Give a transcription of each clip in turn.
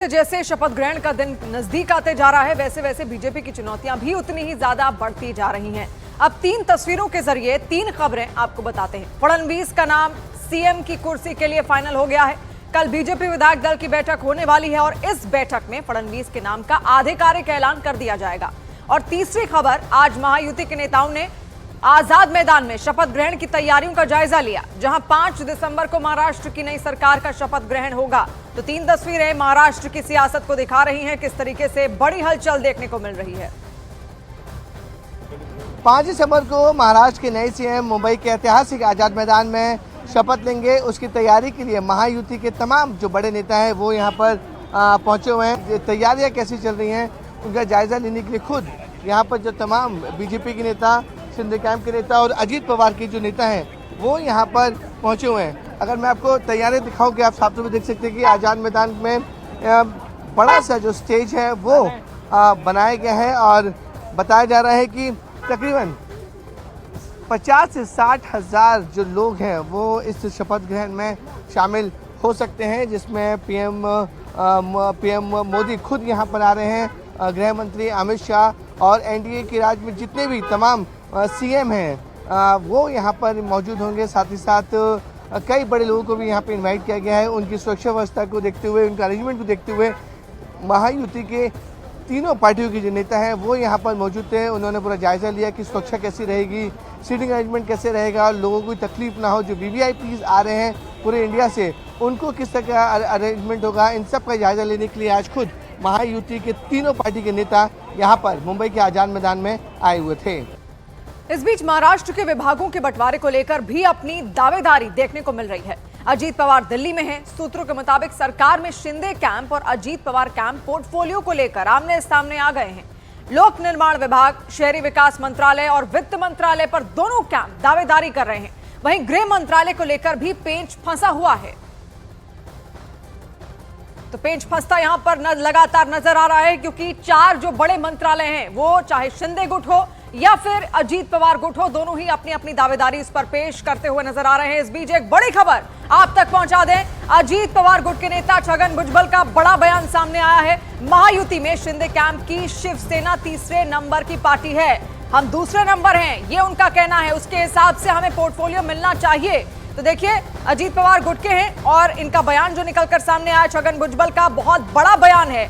जैसे शपथ ग्रहण का दिन नजदीक आते जा रहा है, वैसे वैसे बीजेपी की चुनौतियां भी उतनी ही ज्यादा बढ़ती जा रही हैं। अब 3 तस्वीरों के जरिए 3 खबरें आपको बताते हैं। फडणवीस का नाम सीएम की कुर्सी के लिए फाइनल हो गया है। कल बीजेपी विधायक दल की बैठक होने वाली है और इस बैठक में फडणवीस के नाम का आधिकारिक ऐलान कर दिया जाएगा। और तीसरी खबर, आज महायुति के नेताओं ने आजाद मैदान में शपथ ग्रहण की तैयारियों का जायजा लिया, जहां 5 दिसंबर को महाराष्ट्र की नई सरकार का शपथ ग्रहण होगा। तो 3 तस्वीरें महाराष्ट्र की सियासत को दिखा रही हैं, किस तरीके से बड़ी हलचल देखने को मिल रही है। 5 दिसंबर को महाराष्ट्र के नए सीएम मुंबई के ऐतिहासिक आजाद मैदान में शपथ लेंगे। उसकी तैयारी के लिए महायुति के तमाम जो बड़े नेता हैं वो यहाँ पर पहुंचे हुए हैं। तैयारियां कैसी चल रही हैं उनका जायजा लेने के लिए खुद यहाँ पर जो तमाम बीजेपी के नेता, शिंदे कैंप के नेता और अजीत पवार के जो नेता हैं वो यहाँ पर पहुँचे हुए हैं। अगर मैं आपको तैयारियां दिखाऊं कि आप साफ तौर पर देख सकते हैं कि आजाद मैदान में बड़ा सा जो स्टेज है वो बनाया गया है और बताया जा रहा है कि तकरीबन 50 से 60 हज़ार जो लोग हैं वो इस शपथ ग्रहण में शामिल हो सकते हैं, जिसमें पीएम मोदी खुद यहाँ पर आ रहे हैं, गृह मंत्री अमित शाह और एनडीए के राज्य में जितने भी तमाम सीएम हैं वो यहाँ पर मौजूद होंगे। साथ ही साथ कई बड़े लोगों को भी यहाँ पे इनवाइट किया गया है। उनकी सुरक्षा व्यवस्था को देखते हुए, उनका अरेंजमेंट को देखते हुए महायुति के तीनों पार्टियों के जो नेता हैं वो यहाँ पर मौजूद थे। उन्होंने पूरा जायजा लिया कि सुरक्षा कैसी रहेगी, सीटिंग अरेंजमेंट कैसे रहेगा, लोगों को तकलीफ ना हो, जो वीवीआईपीज आ रहे हैं पूरे इंडिया से उनको किस तरह का अरेंजमेंट होगा, इन सब का जायजा लेने के लिए आज खुद महायुति के तीनों पार्टी के नेता यहाँ पर मुंबई के आजाद मैदान में आए हुए थे। इस बीच महाराष्ट्र के विभागों के बंटवारे को लेकर भी अपनी दावेदारी देखने को मिल रही है। अजीत पवार दिल्ली में हैं। सूत्रों के मुताबिक सरकार में शिंदे कैंप और अजीत पवार कैंप पोर्टफोलियो को लेकर आमने सामने आ गए हैं। लोक निर्माण विभाग, शहरी विकास मंत्रालय और वित्त मंत्रालय पर दोनों कैंप दावेदारी कर रहे हैं। वहीं गृह मंत्रालय को लेकर भी पेंच फंसा हुआ है। तो पेंच फंसता यहां पर लगातार नजर आ रहा है, क्योंकि 4 जो बड़े मंत्रालय हैं वो चाहे शिंदे गुट हो या फिर अजीत पवार गुट हो, दोनों ही अपनी अपनी दावेदारी इस पर पेश करते हुए नजर आ रहे हैं। इस बीच एक बड़ी खबर आप तक पहुंचा दें। अजीत पवार गुट के नेता छगन भुजबल का बड़ा बयान सामने आया है। महायुति में शिंदे कैंप की शिवसेना तीसरे नंबर की पार्टी है, हम दूसरे नंबर हैं, ये उनका कहना है। उसके हिसाब से हमें पोर्टफोलियो मिलना चाहिए। तो देखिए, अजीत पवार गुट के हैं और इनका बयान जो निकलकर सामने आया छगन भुजबल का बहुत बड़ा बयान है।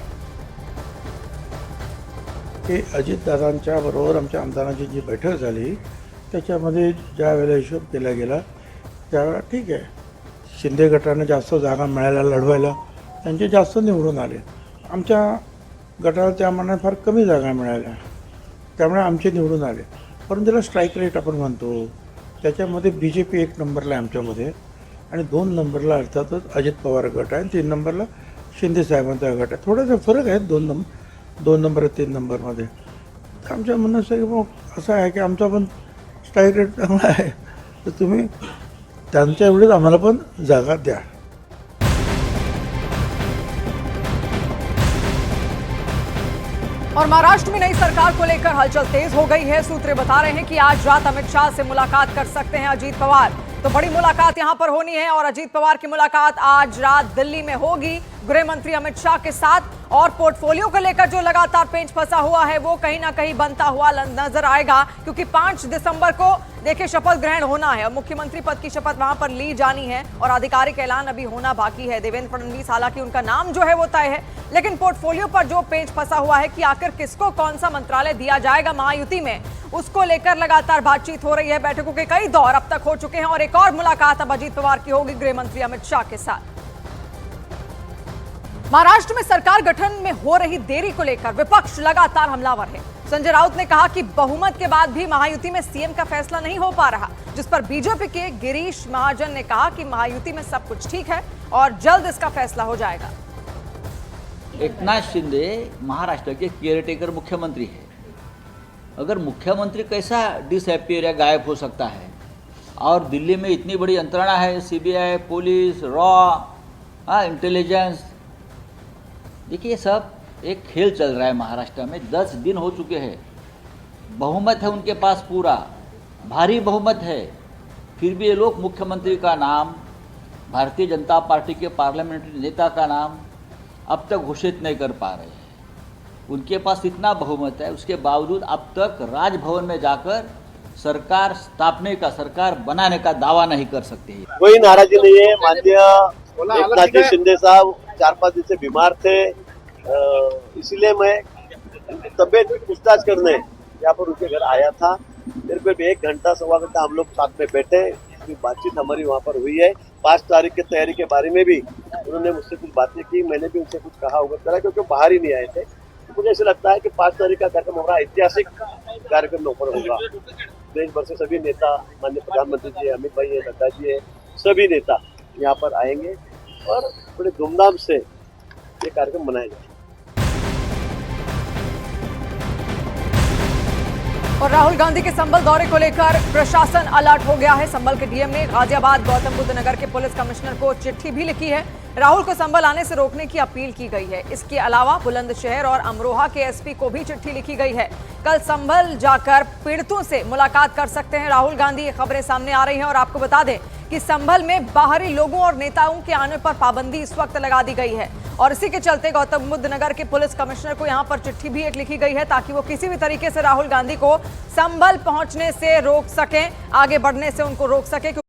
अजितदादांच्या बरोबर आमच्या आमदारांची जी बैठक झाली त्याच्यामध्ये ज्या वेळेला हिशोब केला गेला त्यावेळेला ठीक आहे, शिंदे गटाने जास्त जागा मिळायला लढवायला त्यांचे जास्त निवडून आले, आमच्या गटाला त्यामानाने फार कमी जागा मिळाल्या त्यामुळे आमचे निवडून आले। परंतु त्याला स्ट्राईक रेट आपण म्हणतो, त्याच्यामध्ये बीजेपी 1 नंबरला आहे आमच्यामध्ये आणि 2 नंबरला अर्थातच अजित पवार गट आहे आणि 3 नंबरला शिंदे साहेबांचा गट आहे। थोडासा फरक आहे 2 नंबर 3 नंबरमध्ये। तर आमच्या म्हणणं असं आहे की आमचा पण स्ट्राईक रेट चांगला आहे, तर तुम्ही त्यांच्या एवढेच आम्हाला पण जागा द्या। और महाराष्ट्र में नई सरकार को लेकर हलचल तेज हो गई है। सूत्र बता रहे हैं कि आज रात अमित शाह से मुलाकात कर सकते हैं अजीत पवार। तो बड़ी मुलाकात यहां पर होनी है और अजीत पवार की मुलाकात आज रात दिल्ली में होगी गृह मंत्री अमित शाह के साथ। और पोर्टफोलियो को लेकर जो लगातार पेंच फंसा हुआ है वो कहीं ना कहीं बनता हुआ नजर आएगा, क्योंकि 5 दिसंबर को देखिए शपथ ग्रहण होना है और मुख्यमंत्री पद की शपथ वहां पर ली जानी है और आधिकारिक ऐलान अभी होना बाकी है। देवेंद्र फडणवीस हालांकि उनका नाम जो है वो तय है, लेकिन पोर्टफोलियो पर जो पेंच फंसा हुआ है कि आखिर किसको कौन सा मंत्रालय दिया जाएगा महायुति में, उसको लेकर लगातार बातचीत हो रही है। बैठकों के कई दौर अब तक हो चुके हैं और एक और मुलाकात अब अजीत पवार की होगी गृह मंत्री अमित शाह के साथ। महाराष्ट्र में सरकार गठन में हो रही देरी को लेकर विपक्ष लगातार हमलावर है। संजय राउत ने कहा कि बहुमत के बाद भी महायुति में सीएम का फैसला नहीं हो पा रहा, जिस पर बीजेपी के गिरीश महाजन ने कहा कि महायुति में सब कुछ ठीक है और जल्द इसका फैसला हो जाएगा। एकनाथ शिंदे महाराष्ट्र के केयरटेकर मुख्यमंत्री है। अगर मुख्यमंत्री कैसा डिसअपियर या गायब हो सकता है, और दिल्ली में इतनी बड़ी यंत्रणा है, सीबीआई, पुलिस, रॉ, इंटेलिजेंस, देखिए सब एक खेल चल रहा है महाराष्ट्र में। 10 दिन हो चुके हैं, बहुमत है उनके पास, पूरा भारी बहुमत है, फिर भी ये लोग मुख्यमंत्री का नाम, भारतीय जनता पार्टी के पार्लियामेंट्री नेता का नाम अब तक घोषित नहीं कर पा रहे हैं। उनके पास इतना बहुमत है, उसके बावजूद अब तक राजभवन में जाकर सरकार स्थापने का, सरकार बनाने का दावा नहीं कर सकते। कोई नाराजी नहीं है। माननीय एकनाथ जी शिंदे साहब 4-5 दिन से बीमार थे, इसीलिए मैं तबियत की पूछताछ करने यहाँ पर उनके घर आया था। फिर 1 घंटा 1.25 घंटा हम लोग साथ में बैठे, बातचीत हमारी वहाँ पर हुई है। 5 तारीख की तैयारी के बारे में भी उन्होंने मुझसे कुछ बातें की, मैंने भी उनसे कुछ कहा होगा करा, क्योंकि बाहर ही नहीं आए थे। तो मुझे ऐसा लगता है कि 5 तारीख का कार्यक्रम हमारा ऐतिहासिक कार्यक्रम ऊपर होगा। देश भर से सभी नेता, माननीय प्रधानमंत्री जी, अमित भाई है, नड्डा जी है, सभी नेता यहाँ पर आएंगे और बड़े धूमधाम से ये कार्यक्रम मनाएंगे। और राहुल गांधी के संभल दौरे को लेकर प्रशासन अलर्ट हो गया है। संभल के डीएम ने गाजियाबाद गौतम बुद्ध नगर के पुलिस कमिश्नर को चिट्ठी भी लिखी है। राहुल को संभल आने से रोकने की अपील की गई है। इसके अलावा बुलंदशहर और अमरोहा के एसपी को भी चिट्ठी लिखी गई है। कल संभल जाकर पीड़ितों से मुलाकात कर सकते हैं राहुल गांधी। ये खबरें सामने आ रही हैं और आपको बता दें कि संभल में बाहरी लोगों और नेताओं के आने पर पाबंदी इस वक्त लगा दी गई है और इसी के चलते गौतम बुद्ध नगर के पुलिस कमिश्नर को यहां पर चिट्ठी भी एक लिखी गई है ताकि वो किसी भी तरीके से राहुल गांधी को संभल पहुंचने से रोक सकें, आगे बढ़ने से उनको रोक सके।